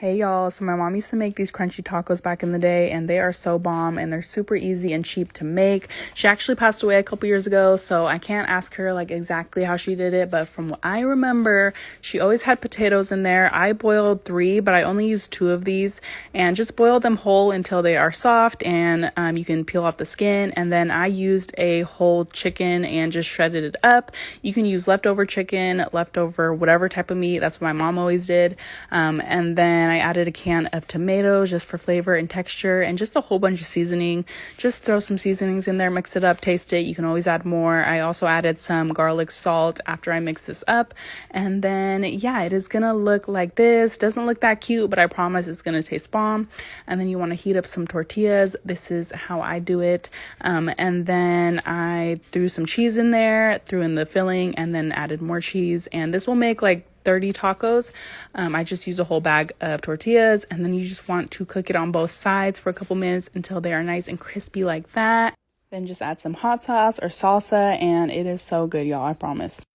Hey y'all, so my mom used to make these crunchy tacos back in the day, and they are so bomb and they're super easy and cheap to make. She actually passed away a couple years ago, so I can't ask her like exactly how she did it, but from what I remember, she always had potatoes in there. I boiled 3, but I only used 2 of these, and just boiled them whole until they are soft and you can peel off the skin. And then I used a whole chicken and just shredded it up. You can use leftover chicken, leftover whatever type of meat. That's what my mom always did. And then I added a can of tomatoes just for flavor and texture, and just a whole bunch of seasoning. Just throw some seasonings in there, mix it up, taste it. You can always add more. I also added some garlic salt after I mix this up. And then, yeah, it is gonna look like this. Doesn't look that cute, but I promise it's gonna taste bomb. And then you want to heat up some tortillas. This is how I do it. And then I threw some cheese in there, threw in the filling, and then added more cheese. And this will make like 30 tacos. I just use a whole bag of tortillas, and then you just want to cook it on both sides for a couple minutes until they are nice and crispy like that. Then just add some hot sauce or salsa, and it is so good, y'all, I promise.